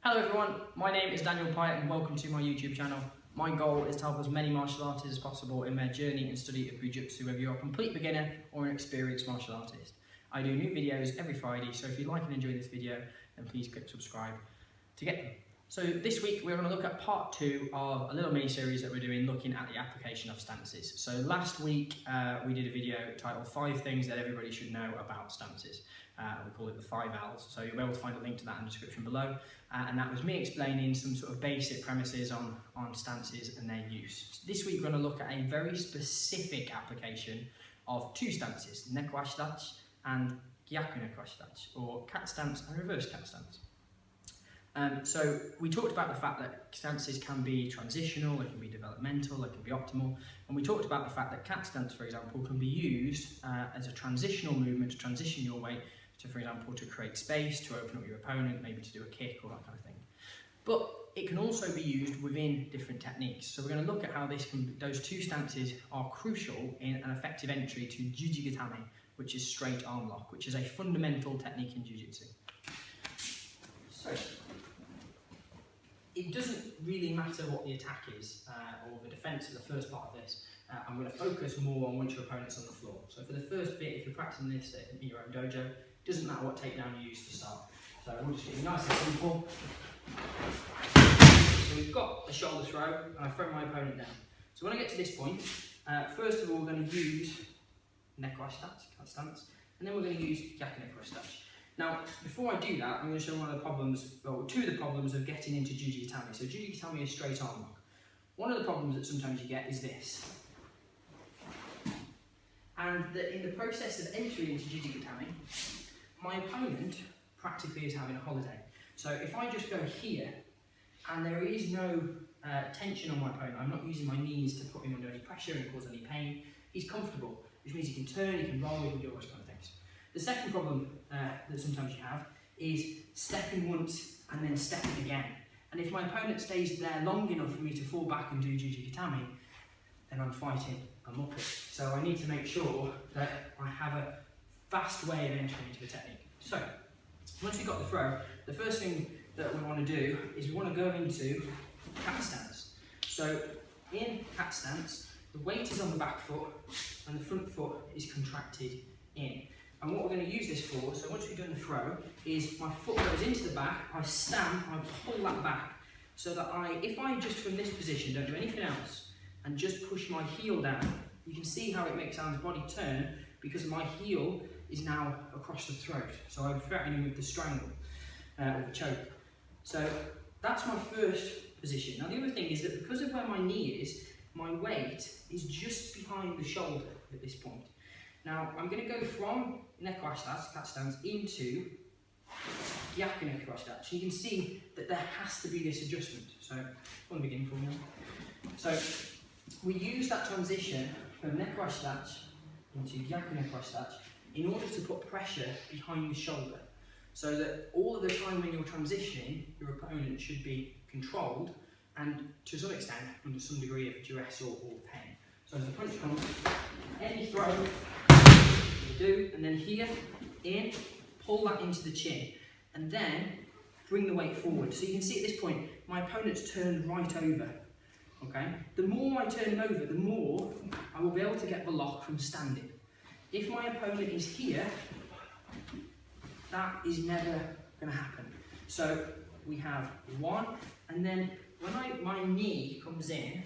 Hello everyone, my name is Daniel Pyatt and welcome to my YouTube channel. My goal is to help as many martial artists as possible in their journey and study of Jujitsu, whether you're a complete beginner or an experienced martial artist. I do new videos every Friday, so if you like and enjoy this video, then please click subscribe to get them. So this week we're going to look at part 2 of a little mini-series that we're doing looking at the application of stances. So last week we did a video titled 5 things that everybody should know about stances. We call it the 5 L's, so you'll be able to find a link to that in the description below. And that was me explaining some sort of basic premises on stances and their use. This week we're going to look at a very specific application of 2 stances, Neko ashi and Gyaku ashi, or cat stance and reverse cat stance. So we talked about the fact that stances can be transitional, they can be developmental, they can be optimal, and we talked about the fact that cat stance, for example, can be used as a transitional movement to transition your weight to, for example, to create space, to open up your opponent, maybe to do a kick or that kind of thing. But it can also be used within different techniques. So we're going to look at how those 2 stances are crucial in an effective entry to Juji gatame, which is straight arm lock, which is a fundamental technique in Jujitsu. So it doesn't really matter what the attack is or the defence for the first part of this. I'm going to focus more on once your opponent's on the floor. So for the first bit, if you're practicing this in your own dojo, it doesn't matter what takedown you use to start. So we'll just get it nice and simple. So we've got a shoulder throw, and I throw my opponent down. So when I get to this point, first of all we're going to use Neko ashi, cat stance, and then we're going to use Gyaku ashi. Now, before I do that, I'm going to show one of the problems, well, 2 of the problems of getting into Juji gatame. So Juji gatame is straight arm lock. One of the problems that sometimes you get is this. And that in the process of entering into Juji gatame, my opponent practically is having a holiday. So if I just go here, and there is no tension on my opponent, I'm not using my knees to put him under any pressure and cause any pain, he's comfortable, which means he can turn, he can roll, he can do all those kind of things. The second problem that sometimes you have is stepping once and then stepping again. And if my opponent stays there long enough for me to fall back and do Juji gatame, then I'm fighting a muppet. So I need to make sure that I have a fast way of entering into the technique. So once we've got the throw, the first thing that we want to do is we want to go into cat stance. So in cat stance, the weight is on the back foot and the front foot is contracted in. And what we're going to use this for, so once we've done the throw, is my foot goes into the back, I stamp, I pull that back, so that if I just from this position don't do anything else, and just push my heel down, you can see how it makes Alan's body turn, because my heel is now across the throat. So I'm threatening with the strangle, or the choke. So that's my first position. Now the other thing is that because of where my knee is, my weight is just behind the shoulder at this point. Now I'm going to go from Neko ashi, cat stance, into Gyaku ashi. So you can see that there has to be this adjustment. So from the beginning for me. So we use that transition from Neko ashi into Gyaku ashi in order to put pressure behind the shoulder, so that all of the time when you're transitioning, your opponent should be controlled and to some extent under some degree of duress or pain. So as the punch comes, any throw you do, and then here, in, pull that into the chin, and then bring the weight forward. So you can see at this point, my opponent's turned right over. Okay? The more I turn him over, the more I will be able to get the lock from standing. If my opponent is here, that is never going to happen. So we have 1, and then when my knee comes in,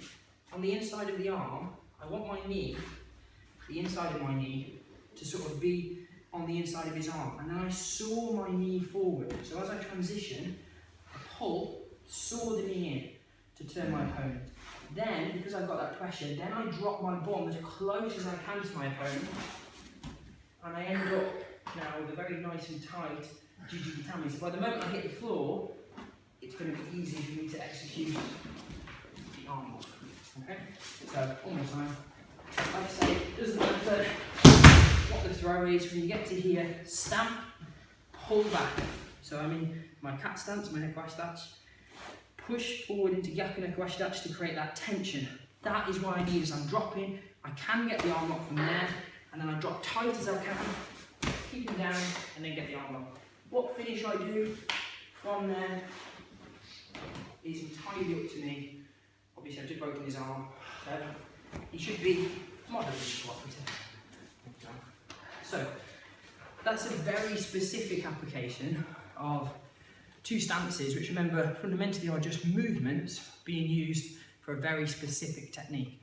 on the inside of the arm, I want my knee, the inside of my knee, to sort of be on the inside of his arm. And then I saw my knee forward. So as I transition, I pull, saw the knee in to turn my opponent. Then, because I've got that pressure, then I drop my bomb as close as I can to my opponent. And I end up now with a very nice and tight Juji gatame. So by the moment I hit the floor, it's going to be easy for me to execute the arm lock. Okay? So, one more time. Like I say, it doesn't matter what the throw is. When you get to here, stamp, pull back. So I'm in my cat stance, my Neko ashi, push forward into Gyaku ashi to create that tension. That is what I need as I'm dropping. I can get the arm lock from there, and then I drop tight as I can, keep him down, and then get the arm lock. What finish I do from there is entirely up to me. Obviously I've just broken his arm, so he should be moderately cooperative. So that's a very specific application of two stances, which remember fundamentally are just movements being used for a very specific technique.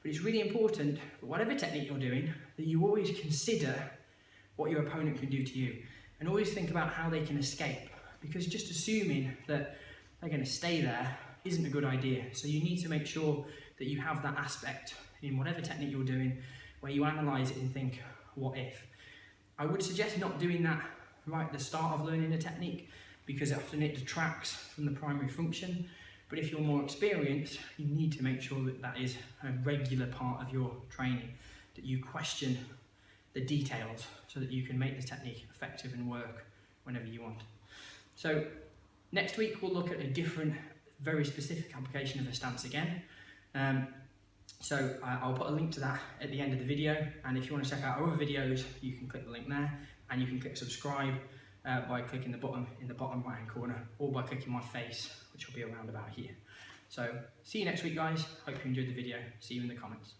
But it's really important that whatever technique you're doing, that you always consider what your opponent can do to you, and always think about how they can escape, because just assuming that they're going to stay there isn't a good idea. So you need to make sure that you have that aspect in whatever technique you're doing where you analyse it and think, what if? I would suggest not doing that right at the start of learning a technique, because often it detracts from the primary function. But if you're more experienced, you need to make sure that that is a regular part of your training, that you question the details so that you can make the technique effective and work whenever you want. So next week we'll look at a different, very specific application of a stance again. So I'll put a link to that at the end of the video, and if you want to check out our other videos, you can click the link there, and you can click subscribe by clicking the button in the bottom right hand corner, or by clicking my face, which will be around about here. So see you next week, guys. Hope you enjoyed the video. See you in the comments.